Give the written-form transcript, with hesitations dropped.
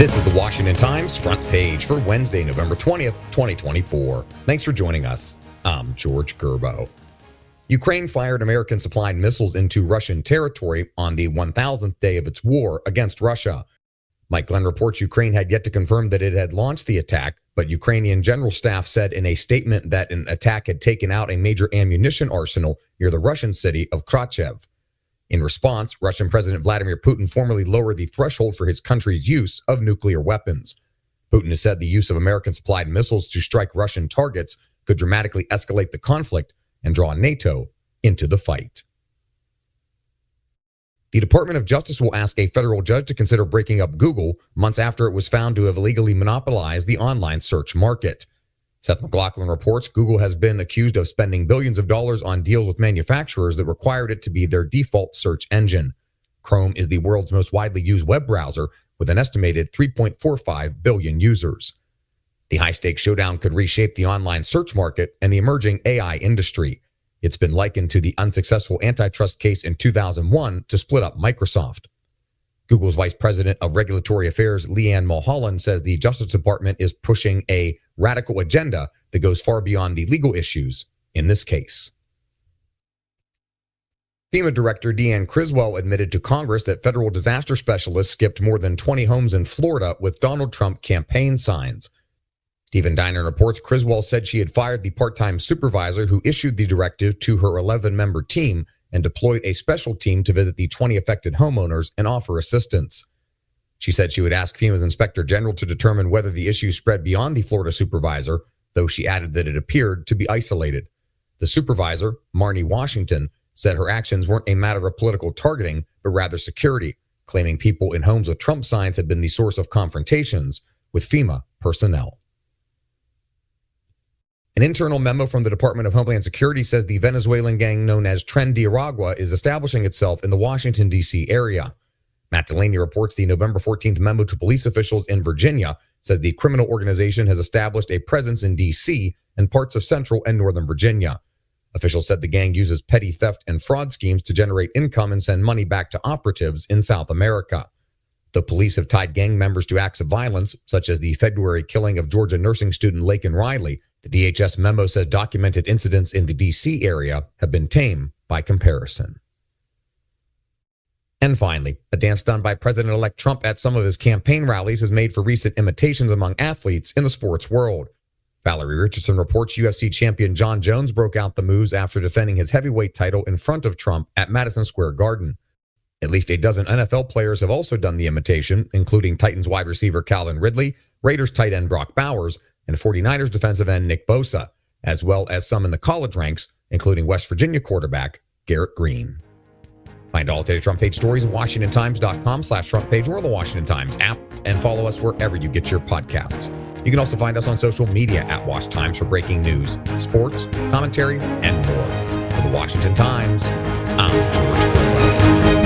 This is the Washington Times front page for Wednesday, November 20th, 2024. Thanks for joining us. I'm George Gerbo. Ukraine fired American-supplied missiles into Russian territory on the 1,000th day of its war against Russia. Mike Glenn reports Ukraine had yet to confirm that it had launched the attack, but Ukrainian General Staff said in a statement that an attack had taken out a major ammunition arsenal near the Russian city of Kharkiv. In response, Russian President Vladimir Putin formally lowered the threshold for his country's use of nuclear weapons. Putin has said the use of American-supplied missiles to strike Russian targets could dramatically escalate the conflict and draw NATO into the fight. The Department of Justice will ask a federal judge to consider breaking up Google months after it was found to have illegally monopolized the online search market. Seth MacLachlan reports Google has been accused of spending billions of dollars on deals with manufacturers that required it to be their default search engine. Chrome is the world's most widely used web browser with an estimated 3.45 billion users. The high-stakes showdown could reshape the online search market and the emerging AI industry. It's been likened to the unsuccessful antitrust case in 2001 to split up Microsoft. Google's Vice President of Regulatory Affairs, Leanne Mulholland, says the Justice Department is pushing a radical agenda that goes far beyond the legal issues in this case. FEMA Director Deanne Criswell admitted to Congress that federal disaster specialists skipped more than 20 homes in Florida with Donald Trump campaign signs. Stephen Diner reports Criswell said she had fired the part-time supervisor who issued the directive to her 11-member team and deployed a special team to visit the 20 affected homeowners and offer assistance. She said she would ask FEMA's Inspector General to determine whether the issue spread beyond the Florida supervisor, though she added that it appeared to be isolated. The supervisor, Marnie Washington, said her actions weren't a matter of political targeting, but rather security, claiming people in homes with Trump signs had been the source of confrontations with FEMA personnel. An internal memo from the Department of Homeland Security says the Venezuelan gang known as Tren de Aragua is establishing itself in the Washington, D.C. area. Matt Delaney reports the November 14th memo to police officials in Virginia says the criminal organization has established a presence in D.C. and parts of central and northern Virginia. Officials said the gang uses petty theft and fraud schemes to generate income and send money back to operatives in South America. The police have tied gang members to acts of violence, such as the February killing of Georgia nursing student Laken Riley. The DHS memo says documented incidents in the D.C. area have been tame by comparison. And finally, a dance done by President-elect Trump at some of his campaign rallies has made for recent imitations among athletes in the sports world. Valerie Richardson reports UFC champion Jon Jones broke out the moves after defending his heavyweight title in front of Trump at Madison Square Garden. At least a dozen NFL players have also done the imitation, including Titans wide receiver Calvin Ridley, Raiders tight end Brock Bowers, and 49ers defensive end Nick Bosa, as well as some in the college ranks, including West Virginia quarterback Garrett Green. Find all today's front page stories at WashingtonTimes.com/front page or the Washington Times app, and follow us wherever you get your podcasts. You can also find us on social media at Wash Times for breaking news, sports, commentary, and more. For the Washington Times, I'm George Gerbo.